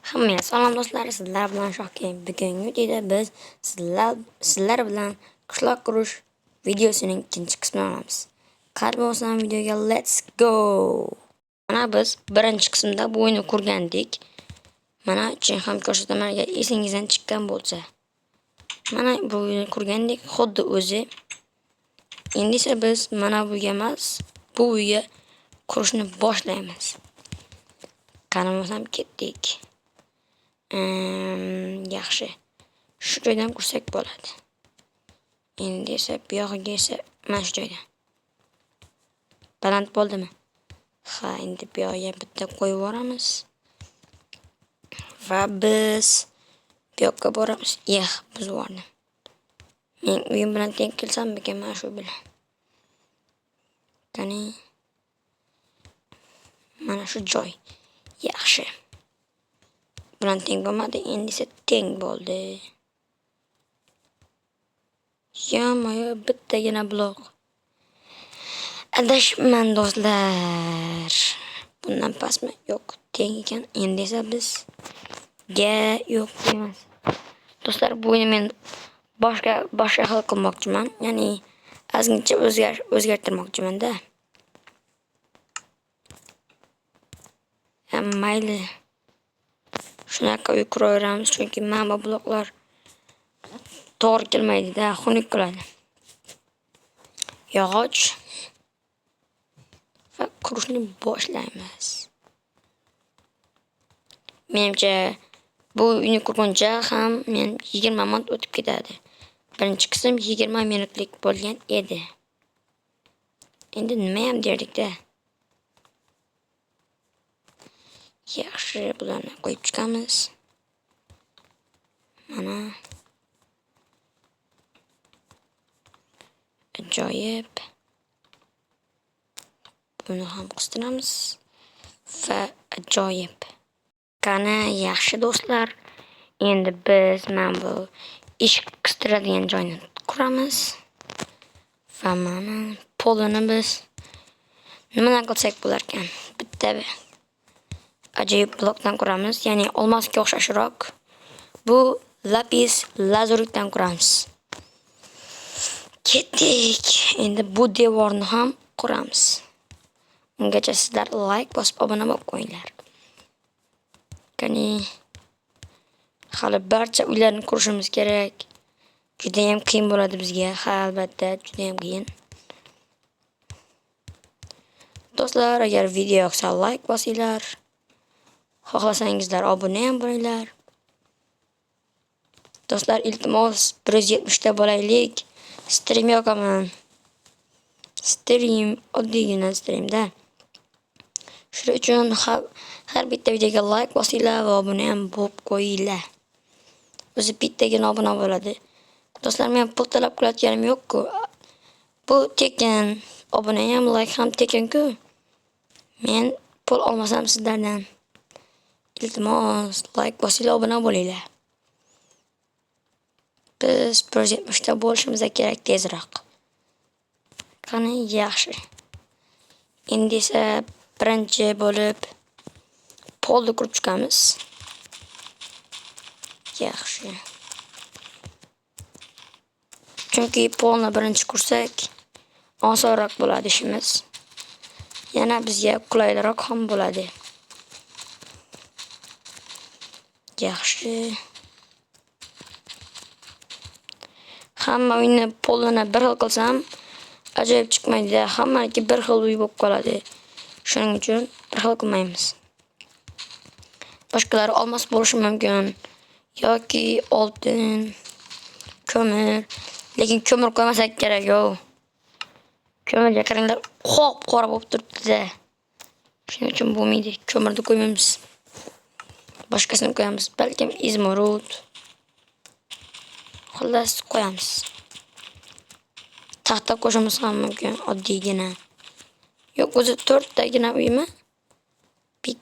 Hammaga salom do'stlar, sizlar bilan Shohkeng. Bugungi videoda biz sizlar bilan qishloq qurish videosining ikkinchi qismini olamiz. Qani bo'lsam videoga let's go. Mana biz birinchi qismda bu o'yinni ko'rgandik. Mana chin ham ko'rsataman agar esingizdan chiqqan bo'lsa. Mana bu o'yinni ko'rgandik, xuddi o'zi. Endi esa biz mana bu emas, bu uyga qurishni boshlaymiz. Qani bo'lsam ketdik. Yaxshi. Shu joydan qursak bo'ladi. Endi esa bu yog'iga esa mana shu joydan. Baland bo'ldimi? Ha, endi bu yog'iga bitta qo'yib yuboramiz. Va biz bu yoqqa boramiz. Buzib yubordim. Men uyim bilan teng kelsam ekan mana shu bilan. Qani. Mana shu joy. Yaxshi. Bilan teng bo'lmadi, endi esa teng bo'ldi. Yo'q, bittagina blok. Adashman do'stlar. Bundan pastmi? Yo'q, teng ekan. Endi esa biz yo'q emas. Do'stlar, bu o'yinni men boshqa xil qilmoqchiman. Ya'ni ozgincha o'zgartirmoqchiman-da. Mayli. Shunaqa uy quraveramiz, chunki mana bu bloklar to'g'ri kelmaydi-da, xunuk qiladi. Yog'och va qurishni boshlaymiz. Menimcha bu uyni qurguncha ham men 20 minut o'tib ketadi. Birinchi qism 20 minutlik bo'lgan edi. Endi nima ham derdik-da? Yaxshi, bularni qo'yib chiqamiz. Mana ajoyib. Buni ham qistiramiz va ajoyib. Qani, yaxshi do'stlar. Endi biz mana bu eshik qistiradigan joyni quramiz. Va mana polini biz nimadan qilsak bo'lar ekan? Bitta ajoyib blokdan quramiz, ya'ni olmosga o'xshashroq. Bu lapis lazuritdan quramiz. Ketdik. Endi bu devorni ham quramiz. Ungacha sizlar like bosib obuna bo'lib qo'yinglar. Qani hali barcha uylarni qurishimiz kerak. Juda ham qiyin bo'ladi bizga. Ha, albatta, juda ham qiyin. Do'stlar, agar video yoqsa like bosinglar. Xohlasangizlar obuna ham bo'linglar. Do'stlar, iltimos 170 ta bo'laylik. Stream yoqaman. Stream oddiygina streamda. Shuning uchun har bitta videoga like bosinglar va obuna ham bo'lib qo'yinglar. O'zi bittagina obuna bo'ladi. Do'stlar, men pul talab qilayotganim yo'q-ku. Bu tekin. Obuna ham, like ham tekin-ku. Men pul olmasam sizlardan. Iltimos, like bosinglar, obuna bo'linglar. Biz 170 ta bo'lishimiz kerak tezroq. Qani, yaxshi. Endi esa birinchi bo'lib polni qurib chiqamiz. Yaxshi. Chunki polni birinchi qursak osonroq bo'ladi ishimiz. Yana bizga qulayroq ham bo'ladi. Yaxshi. Hamma uyni polini bir xil qilsam ajoyib chiqmaydi. Hammaniki bir xil uy bo'lib qoladi. Shuning uchun bir xil qilmaymiz. Boshqalari olmos bo'lishi mumkin yoki oltin, ko'mir. Lekin ko'mir qo'ymasak kerak-ku. Ko'mirga qaranglar, qora bo'lib turibdi-da. Shuning uchun bo'lmaydi. Ko'mirni qo'ymaymiz. Boshqasini qo'yamiz. Balkim izmurud. Xullas qo'yamiz. Taxta qo'shimiz ham mumkin, oddiygina. Yo'q, o'zi 4 tagina uymi? 1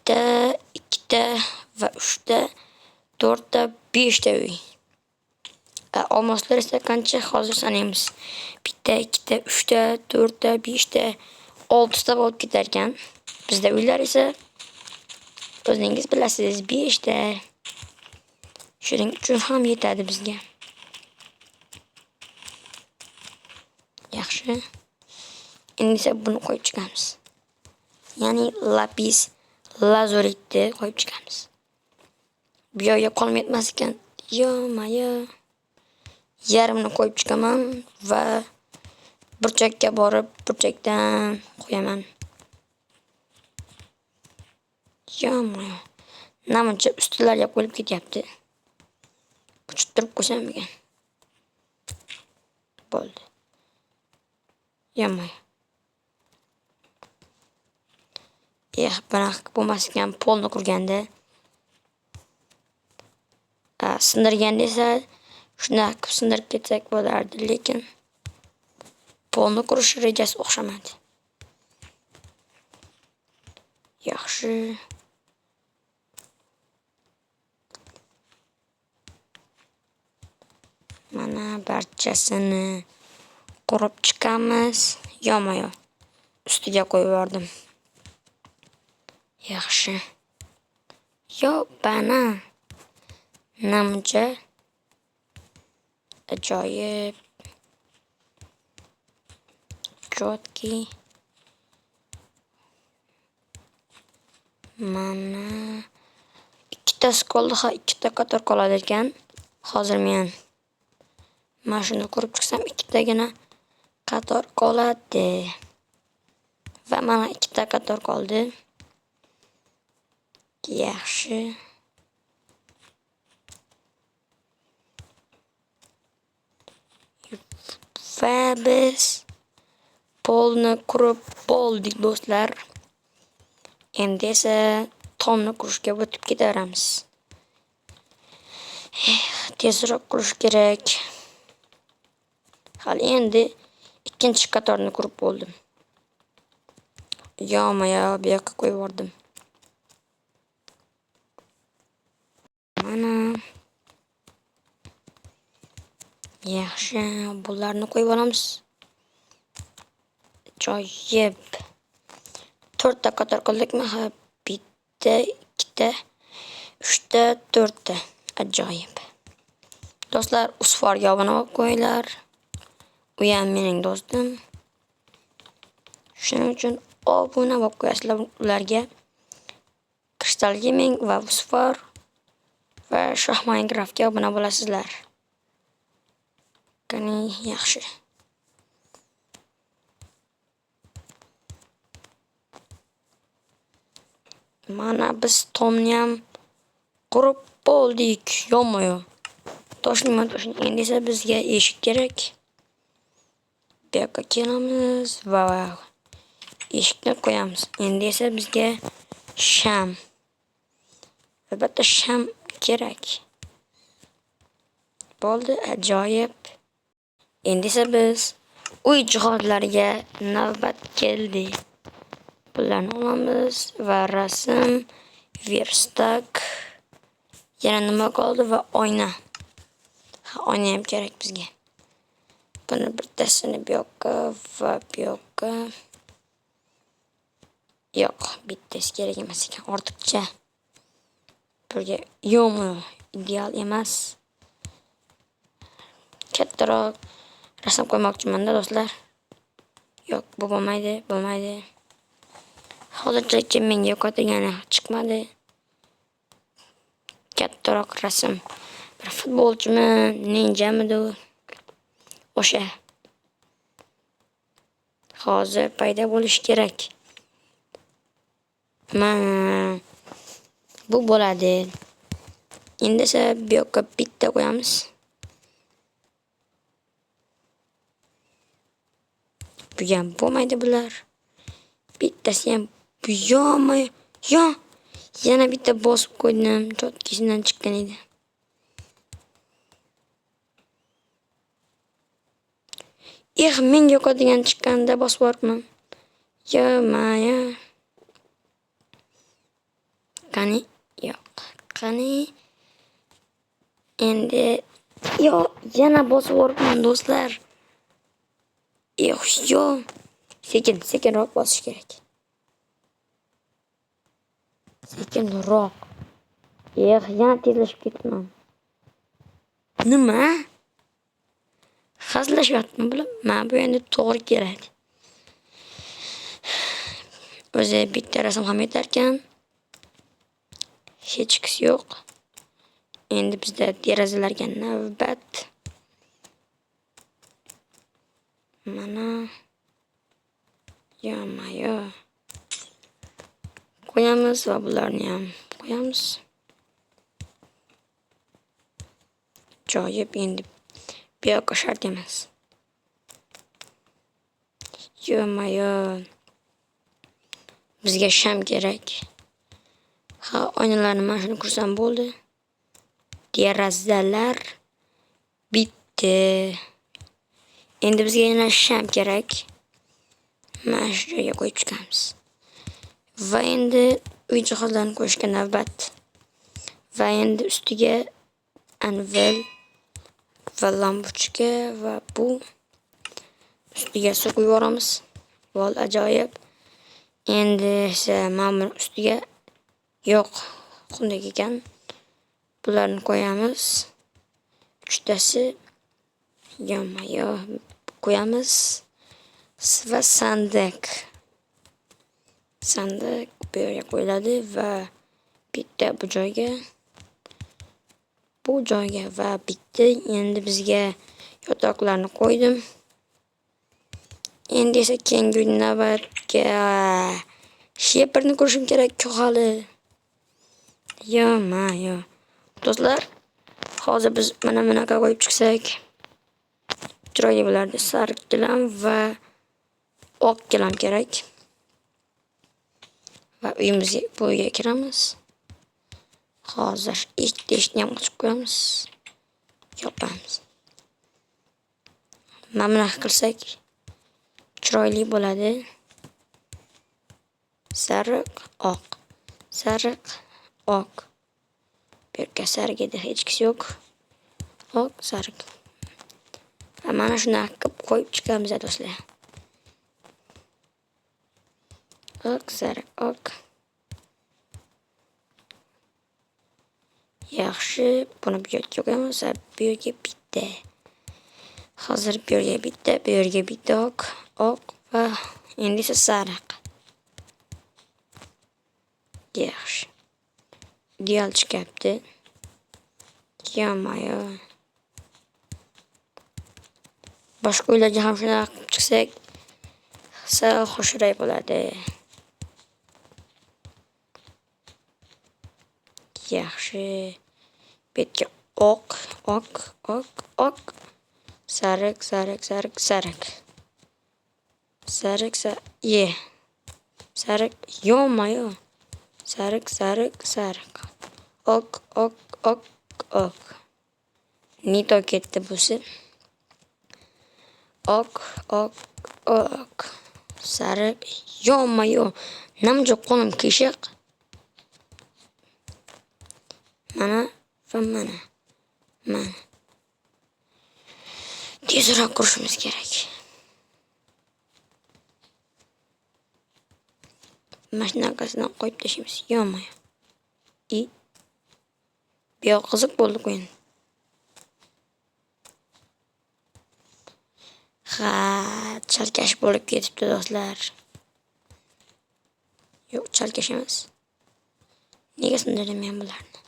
ta, 2 ta va 3 ta, 4 ta, 5 ta uy. Olmoslar esa qancha hozir sanaymiz. 1 ta, 2 ta, 3 ta, 4 ta, 5 ta, 6 ta bo'lib ketar ekan. Bizda uylar esa O'zingiz bilasiz, 5 ta. Shuning uchun ham yetadi bizga. Yaxshi. Endi esa buni qo'yib chiqamiz. Ya'ni lapis lazuritni qo'yib chiqamiz. Bu yerga qolmayotmas ekan. Yo-mayo. Yarmini qo'yib chiqaman va burchakka borib, burchakdan qo'yaman. Yo-mayo. Namuncha ustilarga qo'yib ketyapti. Kuchittirib qo'ysam ekan. Bo'ldi. Yo-mayo. Bunaqa bo'lmas ekan, polni qurganda. Sindirganda esa shunaqa qilib sindirib ketsak bo'lardi, lekin polni qurish rejasi o'xshamadi. Yaxshi. Mana barchasini qurib chiqamiz. Yo-mayo. Ustiga qo'yib yubordim. Yaxshi. Yo, bana. Namuncha ajoyib. Jotki. Mana ikkitasi qoldi, ikkita qator qoladi ekan. Hozir men mana shuni qurib chiqsam, ikkitagina qator qoladi. Va mana ikkita qator qoldi. Yaxshi. Va biz polni qurib bo'ldik do'stlar. Endi esa tomni qurishga o'tib ketaveramiz. Tezroq qurish kerak. Hali endi ikkinchi qatorni qurib bo'ldim. Yo-mayo, bu yoqqa qo'yib yubordim. Mana. Yaxshi, bularni qo'yib olamiz. Ajoyib. 4 ta qator qildikmi? Ha, bitta, 2 ta, 3 ta, 4 ta. Ajoyib. Do'stlar, usforga obuna bo'lib qo'yinglar. U ham mening do'stim. Shuning uchun obuna bo'lib qo'yasizlar ularga. Crystal Gaming va Usfor va Shoh Minecraftga obuna bo'lasizlar. Qani, yaxshi. Mana biz tomni ham qurib bo'ldik. Yo-mayo. Toshning. Endi esa bizga eshik kerak. Bu yoqqa kelamiz va eshikni qo'yamiz. Endi esa bizga sham. Albatta sham kerak. Bo'ldi, ajoyib. Endi esa biz uy jihozlariga navbat keldi. Bularni olamiz va rasm, verstak, yana nima qoldi va oyna. Oyna ham kerak bizga. Buni bittasini bu yoqqa va bu yoqqa. Yo'q, bittasi kerak emas ekan, ortiqcha. Birga yo-mayo, ideal emas. Kattaroq rasm qo'ymoqchiman-da do'stlar. Yo'q, bu bo'lmaydi. Hozircha menga yo'qotgani chiqmadi. Kattaroq rasm. Bir futbolchimi, ninjamidi u? O'sha. Hozir paydo bo'lish kerak. Mana bu bo'ladi. Endi esa bu yoqqa bitta qo'yamiz. Bu ham bo'lmaydi bular. Bittasi ham bu yo-mayo. Yo, yana bitta bosib qo'ydim. Chotkisidan chiqqan edi. Men yo'qotgan chiqqanda bosib yuboribman. Yo-mayo. Qani? Yo'q. Qani? Endi yana bosib yuboribman do'stlar. Sekinroq bosish kerak. Sekinroq. Yana tezlashib ketdim. Nima? Hazillashyaptimi bular? Mana bu endi to'g'ri kerak. O'zi bitta rasm ham yetarkan. Hech qisi yo'q. Endi bizda derazalarga navbat. Mana yo. Qo'yamiz va bularni ham qo'yamiz. Joyib endi bu yoqqa shart emas. Yo. Bizga sham kerak. Ha, oynalarni mana shuni kursam bo'ldi. Derazalar bitti. Endi bizga yana sham kerak. Mana shu joyga qo'yib chiqamiz. Va endi uy jihozlarini qo'yishga navbat. Va endi ustiga anvil va lampochka va bu ustiga suv quyib yuboramiz. Vol ajoyib. Endi esa mana ustiga yo'q, xunuk ekan. Bularni qo'yamiz. 3tasi yo qo'yamiz. Va sandiq bu yerga qo'yiladi va bitta bu joyga va bitta endi bizga yotoqlarni qo'ydim. Endi esa keyingi navbatga sheparni ko'rishim kerak hali. Yo. Do'stlar, hozir biz mana bunaqa qo'yib chiqsak, chiroyli bo'lardi. Sariq gilam va oq gilam kerak. Va uyimizga bu uyga kiramiz. Hozir eshikni ham ochib qo'yamiz. Yopamiz. Mana bunaqa qilsak chiroyli bo'ladi. Sariq, oq. Bu yerga sariq edi, hech qisi yo'q. Oq, sariq. Va mana shunaqa qilib qo'yib chiqamiz, do'stlar. Oq, sariq, oq. Yaxshi, buni bu yerga qo'yamiz. Bu yerga bitta. Hozir bu yerga bitta oq va endi esa sariq. Yaxshi. Ideal chiqyapti. Yo. Boshqa uylarga ham shunaqa qilib chiqsak, sal xushroq bo'ladi. Yaxshi. Betga oq. Sariq. Sariq. Yo. Sariq. Oq. Nito ketdi busi. Oq. Sariq. Yo. Namjoq qo'lim qiyshiq. Mana. Tezroq qurishimiz kerak. Mashinasini qo'yib tashlaymiz. Yo. Bu yoq qiziq bo'ldi qo'yin. Chalkash bo'lib ketibdi, do'stlar. Yo'q, chalkash emas. Nega sindirdim men bularni?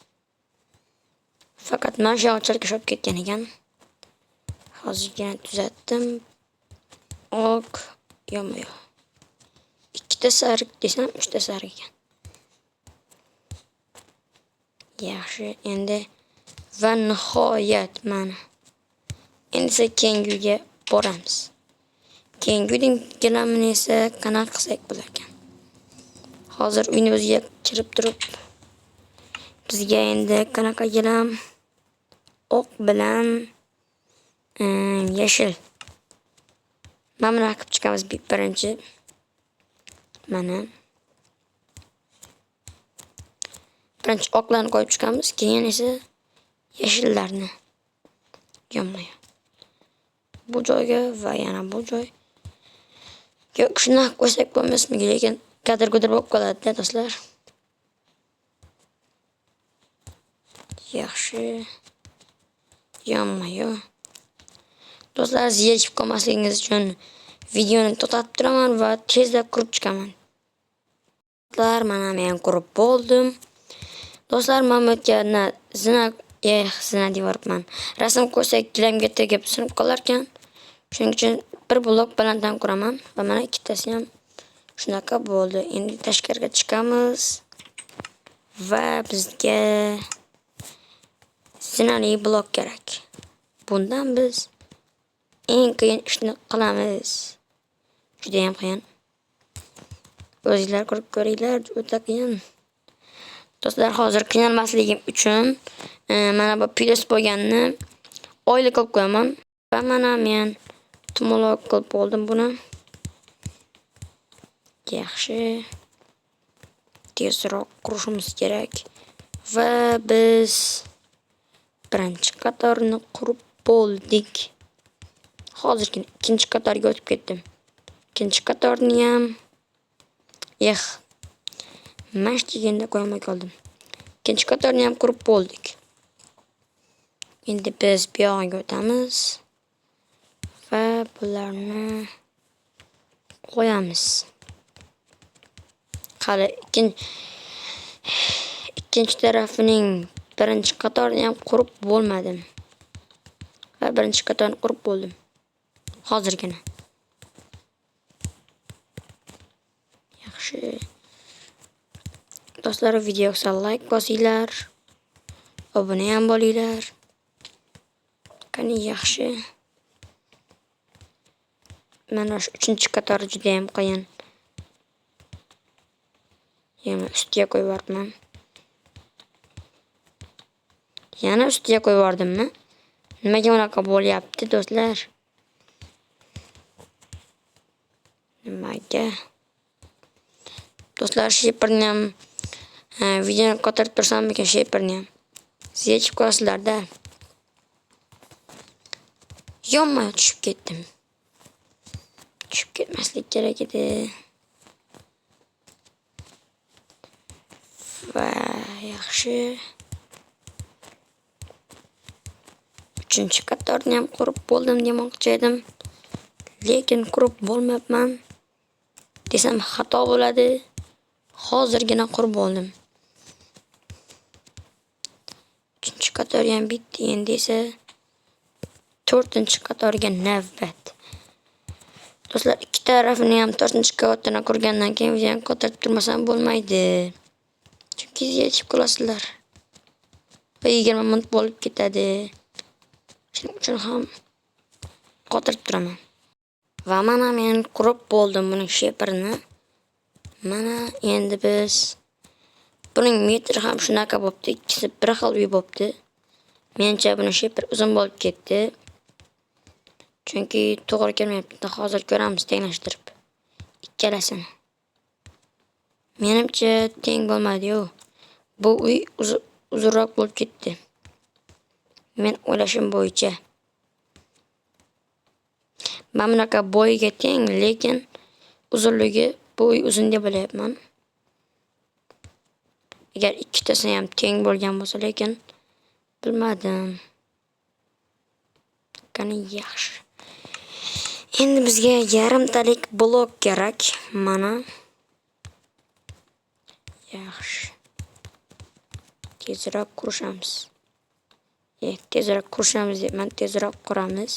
Faqat mana shu chalkash olib ketgan ekan. Hozirgina tuzatdim. Oq, yo. Ikkita sariq desam, 3ta sariq ekan. Yaxshi, endi va nihoyat mana. Endi esa keyingi uyga boramiz. Keyingi uyning gilamini esa qanaqa qilsak bo'lar ekan. Hozir uyni o'ziga kirib turib, bizga endi qanaqa gilam? Oq bilan yashil. Mana buni qilib chiqamiz birinchi. Mana. Birinchi oqlarni qo'yib chiqamiz, keyin esa yashillarni. Yo'q. Bu joyga va yana bu joy. Yo'q, shuni qo'ysak bo'lmasmi, lekin kadr bo'lib qoladi, do'stlar. Yaxshi. Yonma-yo. Do'stlar, ziyechib qolmasligingiz uchun videoni to'xtatib turaman va tezda qurib chiqaman. Do'stlar, mana men qurib bo'ldim. Do'stlar, Mamutga zina deyapman. Rasm qo'ysak gilamga tegib sinib qolar ekan. Shuning uchun bir blok balanddan quraman va mana ikkitasi ham shunaqa bo'ldi. Endi tashqariga chiqamiz va bizga zinali blok kerak. Bundan biz eng qiyin ishni qilamiz. Juda ham qiyin. O'zingizlar ko'rib ko'ringlar, o'ta qiyin. Do'stlar, hozir qiynalmasligim uchun mana bu plus bo'lganni oyli qilib qo'yaman va mana men tumaloq qilib oldim buni. Yaxshi. Tezroq qurishimiz kerak va biz birinchi qatorni qurib bo'ldik. Hozirgina ikkinchi qatorga o'tib ketdim. Ikkinchi qatorni ham mash deganda qo'ymay qoldim. Ikkinchi qatorni ham qurib bo'ldik. Endi biz bu yoqqa o'tamiz va bularni qo'yamiz. Hali ikkinchi tarafining birinchi qatorini ham qurib bo'lmadim. Va birinchi qatorni qurib bo'ldim. Hozirgina. Yaxshi. Do'stlar, videoga like bosinglar. Obuna ham bo'linglar. Qani yaxshi. Mana shu 3-qator juda ham qiyin. Yana ustiga qo'yib yubordim. Yana ustiga qo'yib yubordimmi? Nimaga unaqa bo'lyapti, do'stlar? Nimaga? Do'stlar, sheperni ham videoni qotirib tursammikan, sheperni ham ziyechib qo'yasizlar-da. Yonmay tushib ketdim. Tushib ketmaslik kerak edi. Va yaxshi. 3-qatorni ham qurib bo'ldim demoqchi edim. Lekin qurib bo'lmayapman desam xato bo'ladi. Hozirgina qurib bo'ldim. 3-qator ham bitdi. Endi esa 4-qatorga navbat. Do'stlar, ikki tarafini ham 4-qavatdan qurgandan keyin videoni qotirib turmasam bo'lmaydi. Chunki yetib qolasizlar. Va 20 minut bo'lib ketadi. Shuning uchun ham qotirib turaman. Va mana men qurib bo'ldim buning sheperini. Mana endi biz buning metri ham shunaqa bo'pti. Ikkisi bir xil bo'pti. Mencha buni sheper uzun bo'lib ketdi. Chunki to'g'ri kelmayapti. Hozir ko'ramiz tenglashtirib. Ikkalasini. Menimcha teng bo'lmadi-yu. Bu uy uzunroq bo'lib ketdi. Men o'ylashim bo'yicha. Men bunaqa bo'yiga teng, lekin uzunligi bu uy uzun deb o'ylayapman. Agar ikkitasi ham teng bo'lgan bo'lsa, lekin bilmadim. Qani yaxshi. Endi bizga yarimtalik blok kerak. Mana. Yaxshi. Tezroq qurishamiz. Tezroq qurishamiz debman, tezroq quramiz.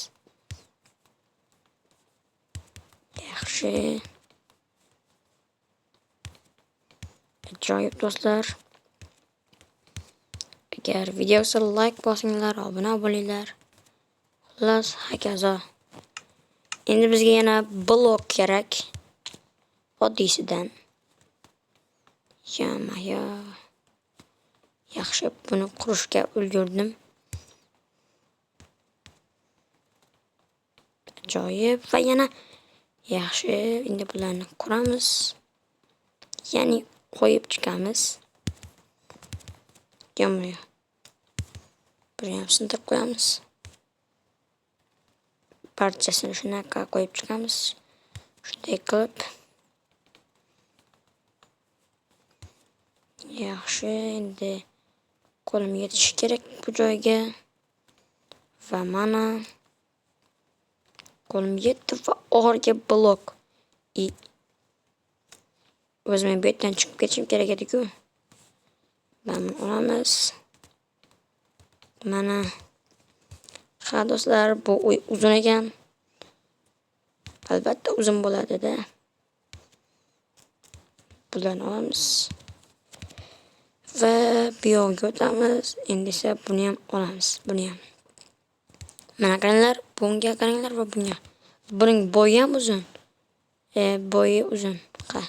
Yaxshi. Ajoyib do'stlar. Agar videoga like bosinglar, obuna bo'linglar. Xullas, hokazo. Endi bizga yana blok kerak. Oddiysidan. Yama-yo. Yaxshi, buni qurishga ulgurdim. Ajoyib. Va yana yaxshi, endi bularni quramiz. Ya'ni qo'yib chiqamiz. Yama-yo. Buni ham sindirib qo'yamiz. Parchasini shunaqa qo'yib chiqamiz. Shunday qilib. Yaxshi, endi Qo'lim yetishi kerak bu joyga. Va mana qo'lim yetdi va oxirgi blok. O'zim bu yerdan chiqib ketishim kerak edi-ku. Mana olamiz. Mana. Ha do'stlar, bu uzun ekan. Albatta uzun bo'ladi-da. Bularni olamiz. Va bu yoqqa o'tamiz. Endi esa buni ham olamiz. Buni ham. Mana qaranglar, bunga qaranglar va bunga. Buning bo'yi ham uzun. Bo'yi uzun. Ha.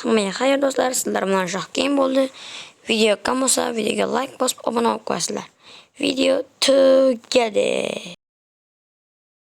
Hammaga xayr do'stlar, sizlar bilan Shohkeym bo'ldi. Video yoqqan bo'lsa, videoga like bosib, obuna bo'lib qo'yasizlar. Video tugadi.